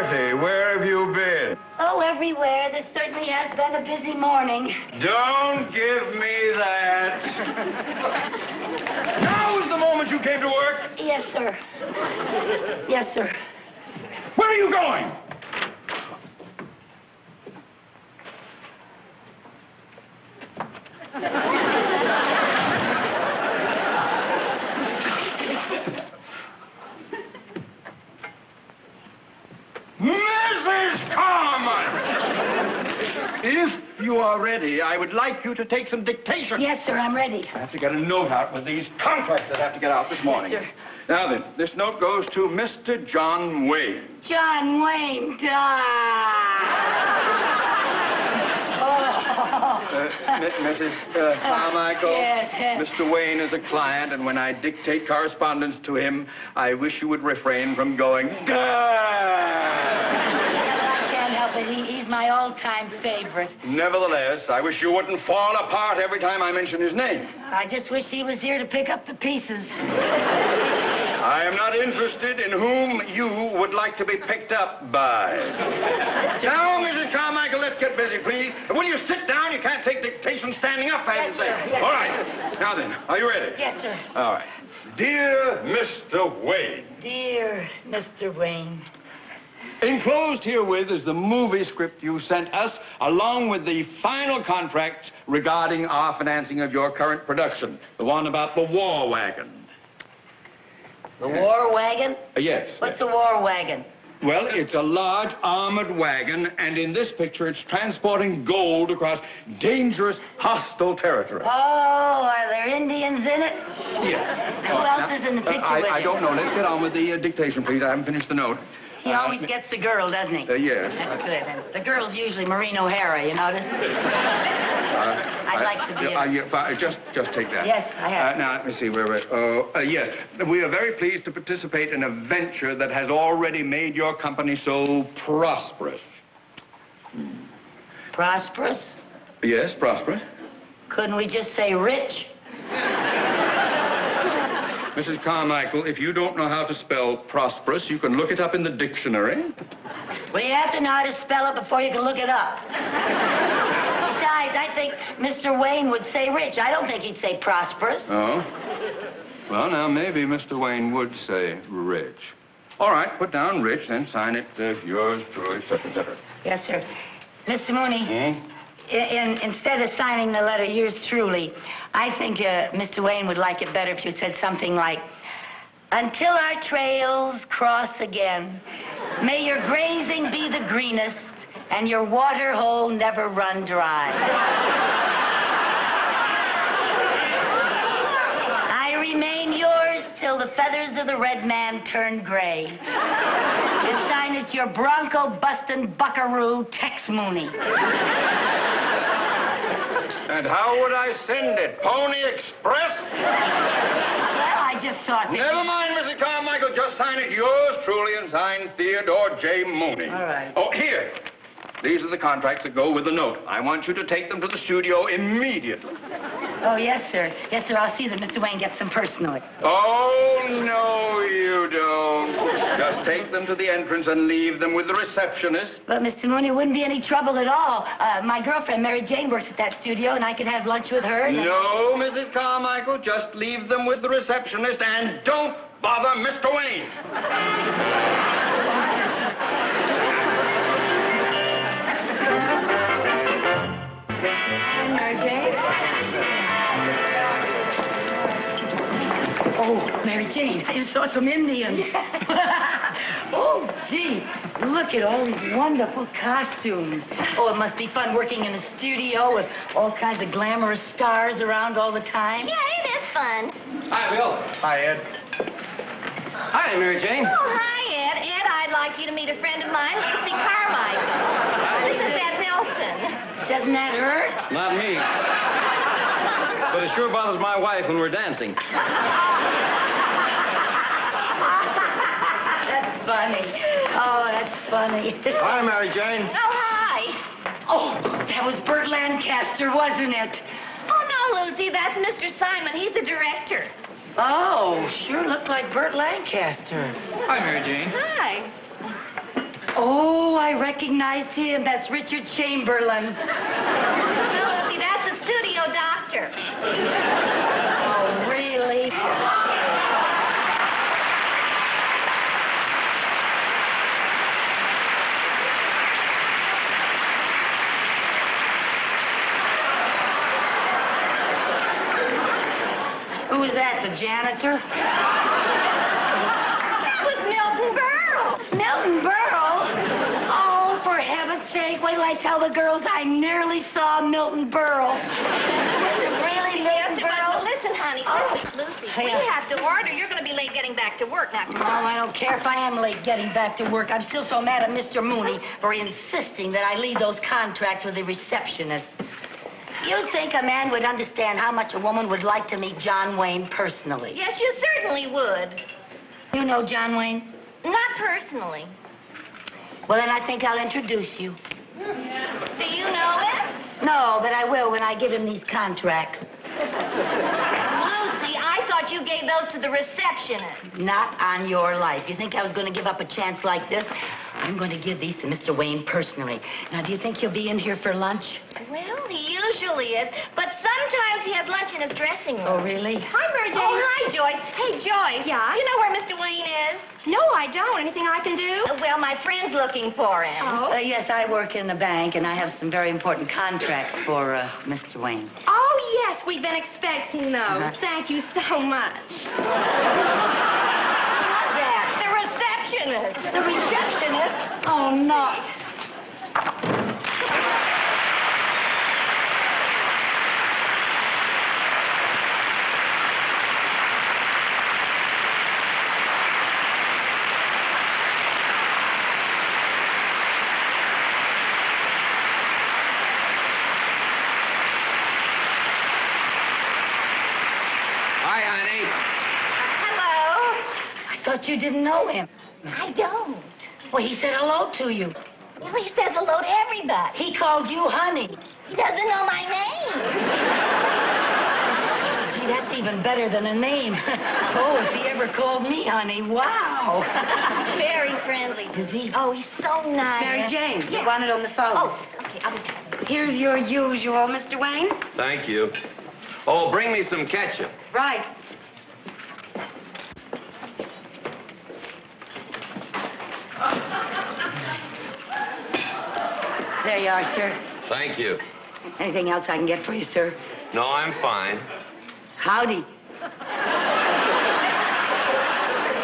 Marty, where have you been? Oh, everywhere. This certainly has been a busy morning. Don't give me that. Now is the moment you came to work? Yes, sir. Yes, sir. Where are you going? Mrs. Carmichael! If you are ready, I would like you to take some dictation. Yes, sir, I'm ready. I have to get a note out with these contracts that have to get out this morning. Yes, sir. Now then, this note goes to Mr. John Wayne. John Wayne Mrs. Carmichael, Yes. Mr. Wayne is a client, and when I dictate correspondence to him, I wish you would refrain from going, "Gah!" I can't help it. He's my all-time favorite. Nevertheless, I wish you wouldn't fall apart every time I mention his name. I just wish he was here to pick up the pieces. I am not interested in whom you would like to be picked up by. Now, Mrs. Carmichael, let's get busy, please. And will you sit down? You can't take dictation standing up, I have to say. Yes, All right. Now then, are you ready? Yes, sir. All right. Dear Mr. Wayne. Dear Mr. Wayne. Enclosed herewith is the movie script you sent us, along with the final contract regarding our financing of your current production, the one about the war wagon. The war wagon? Yes. What's a war wagon? Well, it's a large armored wagon, and in this picture, it's transporting gold across dangerous, hostile territory. Oh, are there Indians in it? Yes. Who else is in the picture with I you? don't know. Let's get on with the dictation, please. I haven't finished the note. He always gets the girl, doesn't he? Yes. That's good. And the girl's usually Maureen O'Hara, you notice? I'd like to be Just take that. Yes, I have. Now, let me see where we're... yes. We are very pleased to participate in a venture that has already made your company so prosperous. Prosperous? Yes, prosperous. Couldn't we just say rich? Mrs. Carmichael, if you don't know how to spell prosperous, you can look it up in the dictionary. Well, you have to know how to spell it before you can look it up. Besides, I think Mr. Wayne would say rich. I don't think he'd say prosperous. Oh? Well, now, maybe Mr. Wayne would say rich. All right, put down rich, then sign it, yours truly, et cetera, et cetera. Yes, sir. Mr. Mooney. Instead of signing the letter, yours truly, I think Mr. Wayne would like it better if you said something like, until our trails cross again, may your grazing be the greenest and your water hole never run dry. I remain yours till the feathers of the red man turn gray. And sign it your bronco-bustin' buckaroo, Tex Mooney. And how would I send it? Pony Express? Well, I just thought that... Never mind, Mrs. Carmichael. Just sign it yours truly and sign Theodore J. Mooney. All right. Oh, here. These are the contracts that go with the note. I want you to take them to the studio immediately. Oh, yes, sir. Yes, sir. I'll see that Mr. Wayne gets them personally. Oh, no, you don't. Just take them to the entrance and leave them with the receptionist. But, Mr. Mooney, it wouldn't be any trouble at all. My girlfriend, Mary Jane, works at that studio, and I could have lunch with her. No, Mrs. Carmichael. Just leave them with the receptionist and don't bother Mr. Wayne. Mary Jane? Oh, Mary Jane, I saw some Indians. Oh, gee, look at all these wonderful costumes. Oh, it must be fun working in a studio with all kinds of glamorous stars around all the time. Yeah, it is fun. Hi, Bill. Hi, Ed. Hi, Mary Jane. Oh, hi, Ed. Ed, I'd like you to meet a friend of mine, Lucy Carmichael. This is Ed Nelson. Doesn't that hurt? Not me. But it sure bothers my wife when we're dancing. That's funny. Oh, that's funny. Hi, Mary Jane. Oh, hi. Oh, that was Burt Lancaster, wasn't it? Oh, no, Lucy, that's Mr. Simon. He's the director. Oh, sure looked like Burt Lancaster. Hi, Mary Jane. Hi. Oh, I recognize him. That's Richard Chamberlain. No, Lucy, that's the studio doctor. Oh, really? Who is that, the janitor? That was Milton Berle. Milton Berle? Oh, for heaven's sake, wait till I tell the girls I nearly saw Milton Berle. Really, Milton Berle? Listen, honey, Lucy, we have to order. You're going to be late getting back to work now. Oh, I don't care if I am late getting back to work. I'm still so mad at Mr. Mooney for insisting that I leave those contracts with the receptionist. You'd think a man would understand how much a woman would like to meet John Wayne personally. Yes, you certainly would. You know John Wayne? Not personally. Well, then I think I'll introduce you. Do you know him? No, but I will when I give him these contracts. Lucy, I thought you gave those to the receptionist. Not on your life. You think I was going to give up a chance like this? I'm going to give these to Mr. Wayne personally. Now, do you think he'll be in here for lunch? Well, he usually is, but sometimes he has lunch in his dressing room. Oh, really? Hi, Mary Jane. Oh, hi, Joyce. Hey, Joyce. Yeah? You know where Mr. Wayne is? No, I don't. Anything I can do? Well, my friend's looking for him. Oh? Yes, I work in the bank, and I have some very important contracts for Mr. Wayne. Oh, yes, we've been expecting those. Uh-huh. Thank you so much. The receptionist. The receptionist? Oh, no. Hi, honey. Hello. I thought you didn't know him. I don't. Well, he said hello to you. Well, he says hello to everybody. He called you honey. He doesn't know my name. Gee, that's even better than a name. Oh, if he ever called me honey, wow. Very friendly. Is he? Oh, he's so nice. Mary Jane, Yeah. you want it on the phone. Oh, okay. I'll be back. Here's your usual, Mr. Wayne. Thank you. Oh, bring me some ketchup. Right. There you are, sir. Thank you. Anything else I can get for you, sir? No, I'm fine. Howdy.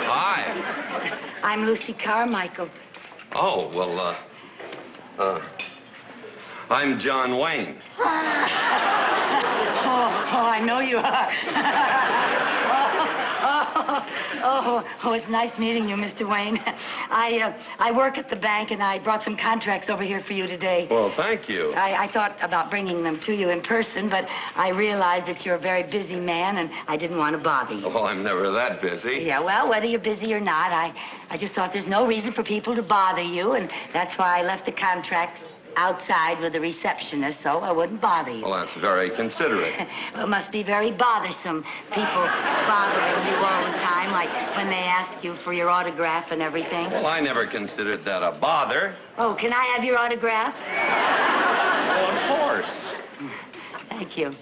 Hi. I'm Lucy Carmichael. Oh, well, I'm John Wayne. Oh, I know you are. It's nice meeting you, Mr. Wayne. I work at the bank, and I brought some contracts over here for you today. Well, thank you. I thought about bringing them to you in person, but I realized that you're a very busy man, and I didn't want to bother you. Oh, I'm never that busy. Yeah, well, whether you're busy or not, I just thought there's no reason for people to bother you, and that's why I left the contracts outside with the receptionist, so I wouldn't bother you. Well, that's very considerate. Well, it must be very bothersome, people bothering you all the time, like when they ask you for your autograph and everything. Well, I never considered that a bother. Oh, can I have your autograph? Well, of course. Thank you.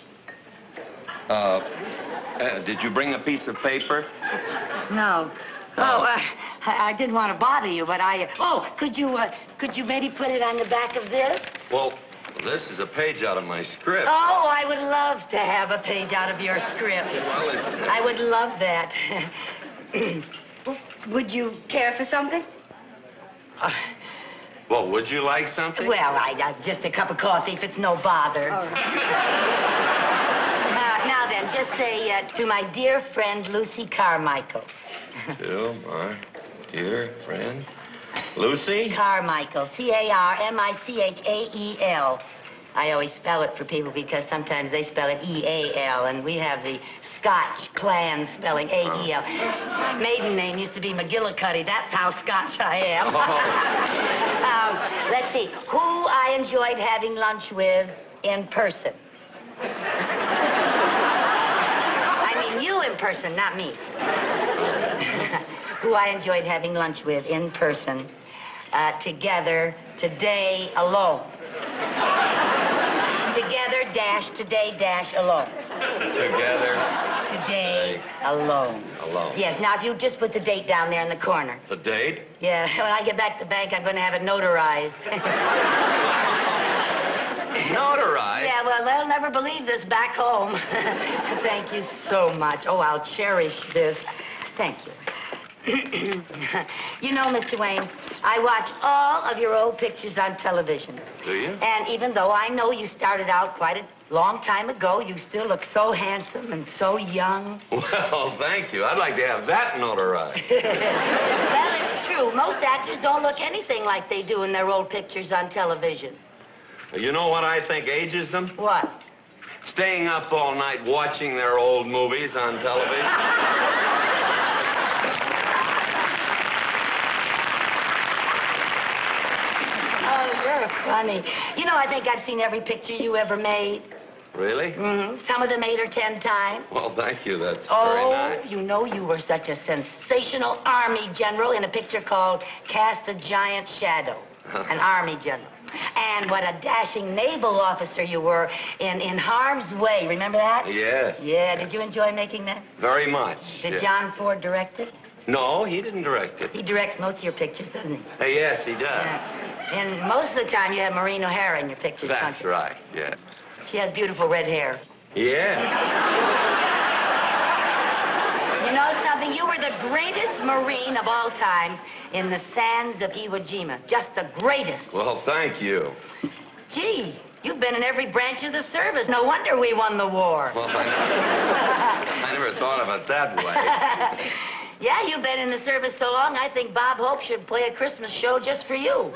Did you bring a piece of paper? No. I didn't want to bother you, but could you maybe put it on the back of this? Well, this is a page out of my script. Oh, I would love to have a page out of your script. Well, it's... I would love that. Would you care for something? Well, would you like something? Well, just a cup of coffee if it's no bother. All right. Now then, just say to my dear friend Lucy Carmichael. To my dear friend Lucy? Carmichael, Carmichael. I always spell it for people because sometimes they spell it E-A-L, and we have the Scotch clan spelling A-E-L. My maiden name used to be McGillicuddy. That's how Scotch I am. Let's see. Who I enjoyed having lunch with in person. I mean you in person, not me. Who I enjoyed having lunch with in person. together, today, alone. Together, dash, today, dash, alone. Together. Today, alone. Alone. Yes, now if you just put the date down there in the corner. The date? Yeah, when I get back to the bank, I'm going to have it notarized. Notarized? Yeah, well, they'll never believe this back home. Thank you so much. Oh, I'll cherish this. Thank you. You know, Mr. Wayne, I watch all of your old pictures on television. Do you? And even though I know you started out quite a long time ago, you still look so handsome and so young. Well, thank you. I'd like to have that notarized. Well, it's true. Most actors don't look anything like they do in their old pictures on television. You know what I think ages them? What? Staying up all night watching their old movies on television. Oh, you're funny. You know, I think I've seen every picture you ever made. Really? Mm-hmm. Some of them 8 or 10 times. Well, thank you. That's very nice. Oh, you know you were such a sensational Army general in a picture called Cast a Giant Shadow. An Army general. And what a dashing naval officer you were in Harm's Way. Remember that? Yes. Yeah, did you enjoy making that? Very much. Did yes. John Ford direct it? No, he didn't direct it. He directs most of your pictures, doesn't he? Yes, he does. Yeah. And most of the time you have Maureen O'Hara in your pictures, don't That's you? right, yeah. She has beautiful red hair. Yeah. You know something? You were the greatest Marine of all times in the sands of Iwo Jima. Just the greatest. Well, thank you. Gee, you've been in every branch of the service. No wonder we won the war. Well, I never thought of it that way. Yeah, you've been in the service so long, I think Bob Hope should play a Christmas show just for you.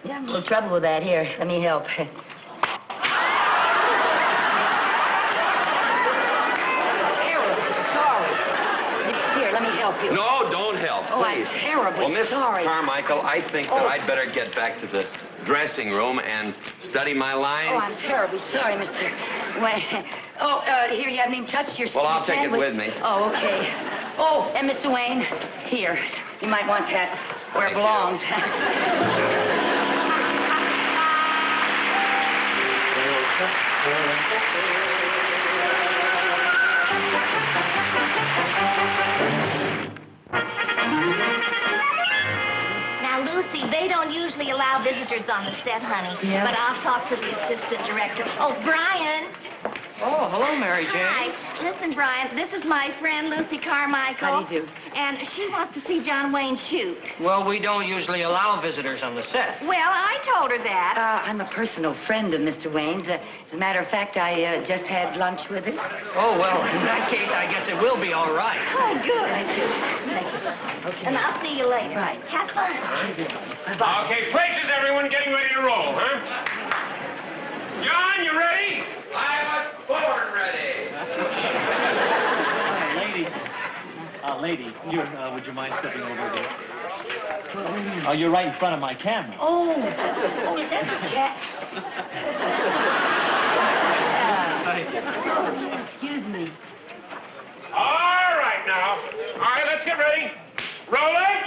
Yeah, I'm a little trouble with that. Here, let me help. Here, let me help you. No, don't help, Oh, please. I'm terribly well, Miss sorry. Carmichael, I think that I'd better get back to the dressing room and study my lines. Oh, I'm terribly sorry, Mr. Wayne. Oh, here, you haven't even touched your Well, I'll take it sandwich. with me. Oh, okay. Oh, and Mr. Wayne, here. You might want that where it Thank you. belongs. Now, Lucy, they don't usually allow visitors on the set, honey. Yeah. But I'll talk to the assistant director. Oh, Brian. Oh, hello, Mary Jane. Hi. Listen, Brian, this is my friend, Lucy Carmichael. How do you do? And she wants to see John Wayne shoot. Well, we don't usually allow visitors on the set. Well, I told her that. I'm a personal friend of Mr. Wayne's. As a matter of fact, I just had lunch with him. Oh, well, in that case, I guess it will be all right. Oh, good. Thank you. Thank you. Okay. And I'll see you later. Right. Have fun. Bye. Okay, places, everyone getting ready to roll, huh? John, you ready? I was born ready. Lady, you, would you mind stepping over there? Oh, you're right in front of my camera. Oh, is that a cat? Thank you. Excuse me. All right, now. All right, let's get ready. Rolling.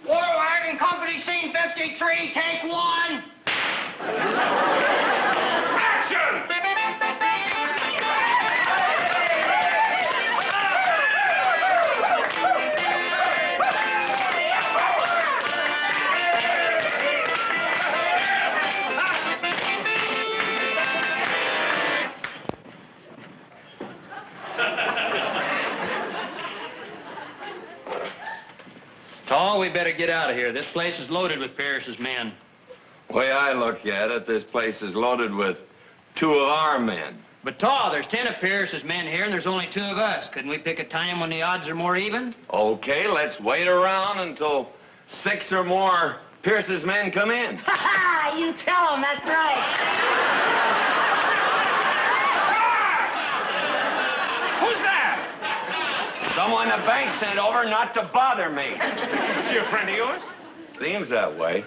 War Wagon Company, scene 53, take 1. Action! Tall, we better get out of here. This place is loaded with Pierce's men. The way I look at it, this place is loaded with 2 of our men. But, Tall, there's 10 of Pierce's men here, and there's only 2 of us. Couldn't we pick a time when the odds are more even? Okay, let's wait around until 6 or more Pierce's men come in. Ha ha! You tell him, that's right. Who's that? Someone the bank sent over not to bother me. Is he a friend of yours? Seems that way.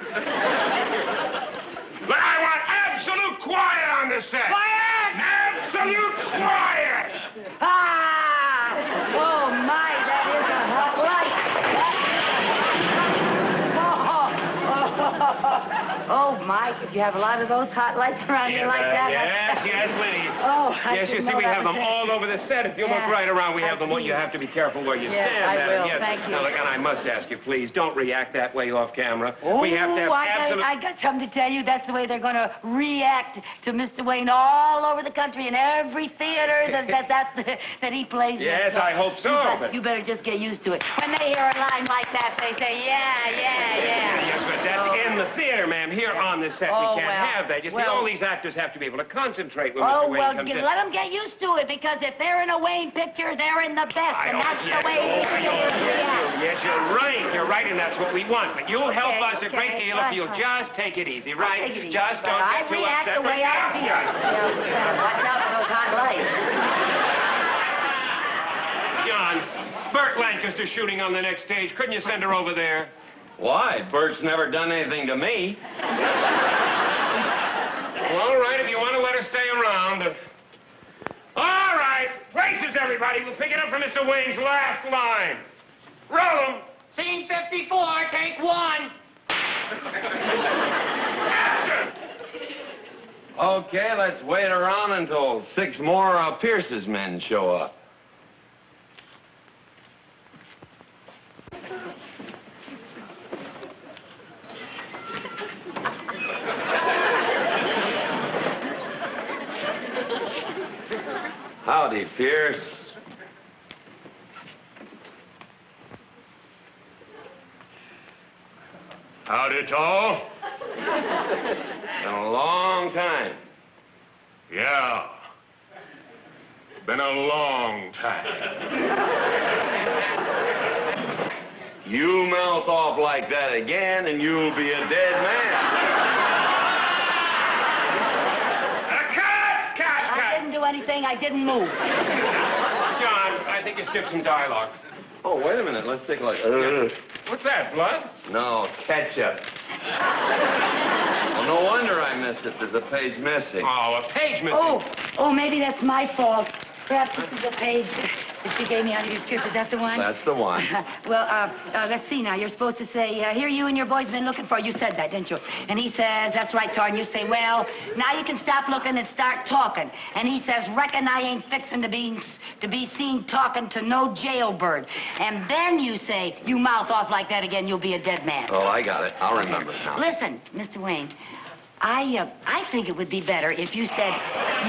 But I want absolute quiet on the set. Quiet! Absolute quiet! Ah! Oh, Oh, Mike, did you have a lot of those hot lights around you like that? Yes, Liddy. Oh, I Yes, you didn't see, know we that have was them it. all over the set. If you look right around, we have them. You have to be careful where you stand. I Madam. will. Yes. Thank you. Now, look, and I must ask you, please, don't react that way off camera. Oh, We have to have absolute... I got something to tell you. That's the way they're going to react to Mr. Wayne all over the country in every theater that he plays in. Yes, I hope so. You better just get used to it. When they hear a line like that, they say, yeah. Yes, but that's in the theater, ma'am. Here on the set, we can't have that. You see, all these actors have to be able to concentrate when Mr. Wayne comes in. Let them get used to it, because if they're in a Wayne picture, they're in the best, and that's the way they react. Yes, you're right. You're right, and that's what we want. But you'll help us a great deal if you'll just take it easy, right? Just don't get too upset. I react the way I feel. Watch out for those hot lights. John, Burt Lancaster's shooting on the next stage. Couldn't you send her over there? Why? Bert's never done anything to me. Well, all right, if you want to let her stay around. All right. Places, everybody. We'll pick it up from Mr. Wayne's last line. Roll 'em. Scene 54, take one. Action! Okay, let's wait around until 6 more Pierce's men show up. Howdy, Pierce. Howdy, Tall. Been a long time. Yeah. Been a long time. You mouth off like that again, and you'll be a dead man. Cut! I didn't do anything. I didn't move. John, I think you skipped some dialogue. Oh, wait a minute. Let's take a look. What's that, blood? No, ketchup. Well, no wonder I missed it. There's a page missing. Oh, a page missing. Oh, maybe that's my fault. Perhaps this is a page that you gave me out of your script. Is that the one? That's the one. Well, let's see now. You're supposed to say, here you and your boys been looking for. You said that, didn't you? And he says, that's right, Tor. And you say, well, now you can stop looking and start talking. And he says, reckon I ain't fixing to be seen talking to no jailbird. And then you say, you mouth off like that again, you'll be a dead man. Oh, I got it. I'll remember it now. Listen, Mr. Wayne, I think it would be better if you said,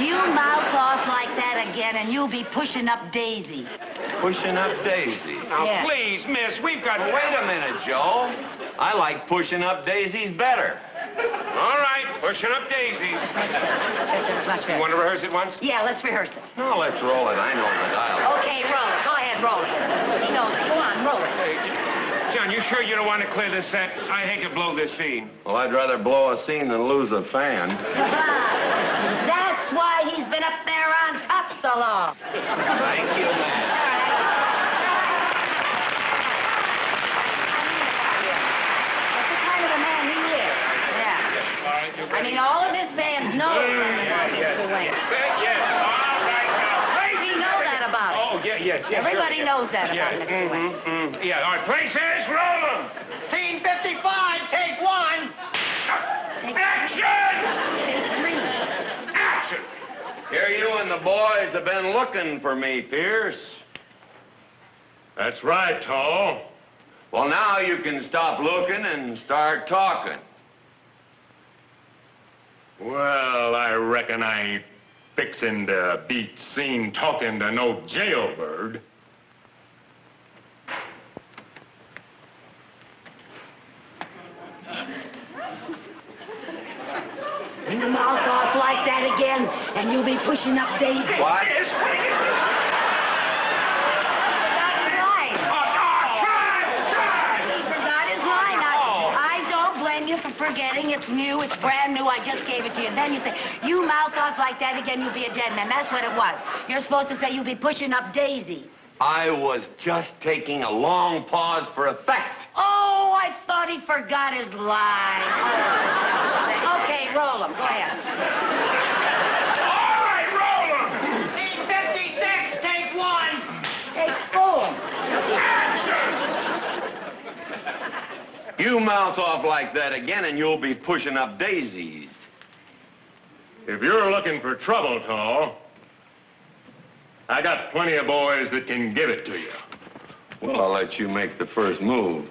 you mouth off like that again, and you'll be pushing up daisies. Pushing up daisies. Now, Yeah. please, miss, we've got... Wait a minute, Joe. I like pushing up daisies better. All right, pushing up daisies. That's much better. You want to rehearse it once? Yeah, let's rehearse it. No, let's roll it. I know the dialogue. Okay, roll it. Go ahead, roll it. He knows it. Go on, roll it. John, you sure you don't want to clear this set? I hate to blow this scene. Well, I'd rather blow a scene than lose a fan. That's why he's been up there on top so long. Thank you, man. That's the kind of a man he is. Yeah. All right, you I mean, all of his fans know that about Mr. Wayne. Yes, all right now. We know that about him. Oh, yes. Everybody sure, knows that about yes. Mr. Wayne. Yeah, all right, places, roll them. Scene 55, take one. Action! Take 3. Action! Here you and the boys have been looking for me, Pierce. That's right, Tall. Well, now you can stop looking and start talking. Well, I reckon I ain't fixing to be seen talking to no jailbird. You mouth off like that again, and you'll be pushing up daisies. What? Yes, what is this? That's right. He forgot his line. I don't blame you for forgetting. It's new. It's brand new. I just gave it to you. And then you say, you mouth off like that again, you'll be a dead man. That's what it was. You're supposed to say you'll be pushing up daisies. I was just taking a long pause for effect. Oh, I thought he forgot his line. Okay, roll him. Go ahead. All right, roll them. Scene 56, take one. Take 4. Action! You mouth off like that again and you'll be pushing up daisies. If you're looking for trouble, Tall, I got plenty of boys that can give it to you. Well, I'll let you make the first move.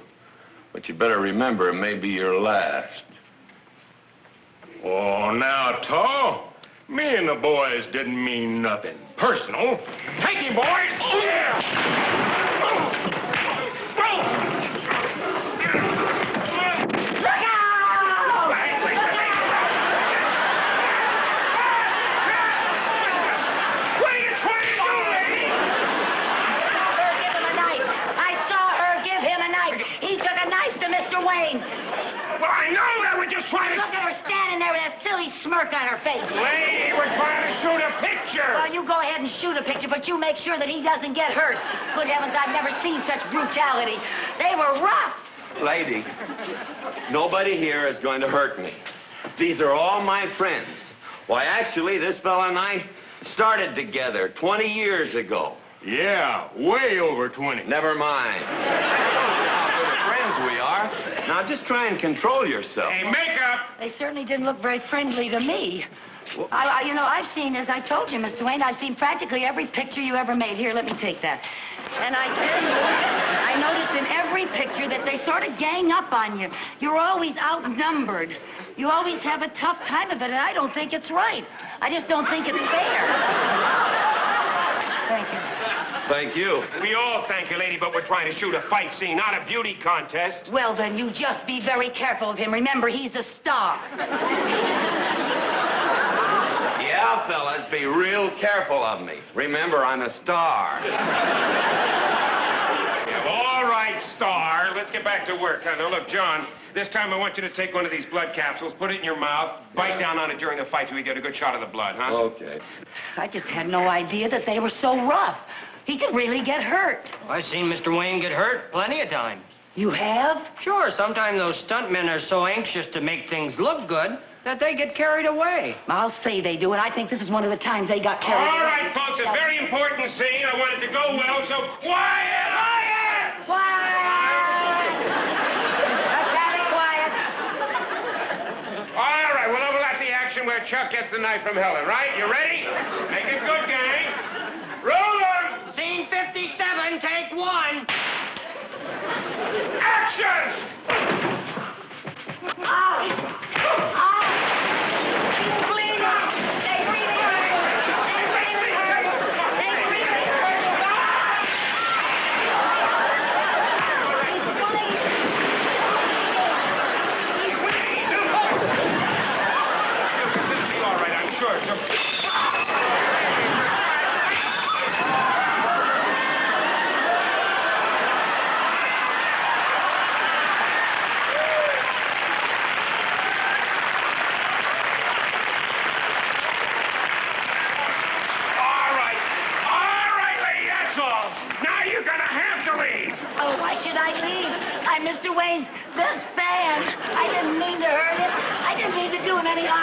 But you better remember it may be your last. Oh, now, Tall, me and the boys didn't mean nothing personal. Take him, boys! Yeah! Well, I know that we're just trying to... Look at her standing there with that silly smirk on her face. Lady, we're trying to shoot a picture. Well, you go ahead and shoot a picture, but you make sure that he doesn't get hurt. Good heavens, I've never seen such brutality. They were rough. Lady, nobody here is going to hurt me. These are all my friends. Why, actually, this fella and I started together 20 years ago. Yeah, way over 20. Never mind. How good friends we are. Now, just try and control yourself. Hey, makeup! They certainly didn't look very friendly to me. You know, I've seen, as I told you, Mr. Wayne, I've seen practically every picture you ever made. Here, let me take that. And I tell you, I noticed in every picture that they sort of gang up on you. You're always outnumbered. You always have a tough time of it, and I don't think it's right. I just don't think it's fair. Thank you. Thank you. We all thank you, lady, but we're trying to shoot a fight scene, not a beauty contest. Well, then, you just be very careful of him. Remember, he's a star. Yeah, fellas, be real careful of me. Remember, I'm a star. Yeah, all right, star. Let's get back to work. Now, look, John, this time I want you to take one of these blood capsules, put it in your mouth, bite down on it during the fight so we get a good shot of the blood, huh? Okay. I just had no idea that they were so rough. He could really get hurt. I've seen Mr. Wayne get hurt plenty of times. You have? Sure, sometimes those stuntmen are so anxious to make things look good that they get carried away. I'll say they do, and I think this is one of the times they got carried away. All right, folks, a very important scene. I want it to go well, so quiet! Quiet! Quiet! Let's have it quiet. All right, we'll level out the action where Chuck gets the knife from Helen, right? You ready? Make it good, gang. Roll them! Scene 57, take one. Action! All right, I'm sure. Oh, why should I leave? I'm Mr. Wayne's best fan. I didn't mean to hurt him. I didn't mean to do him any harm.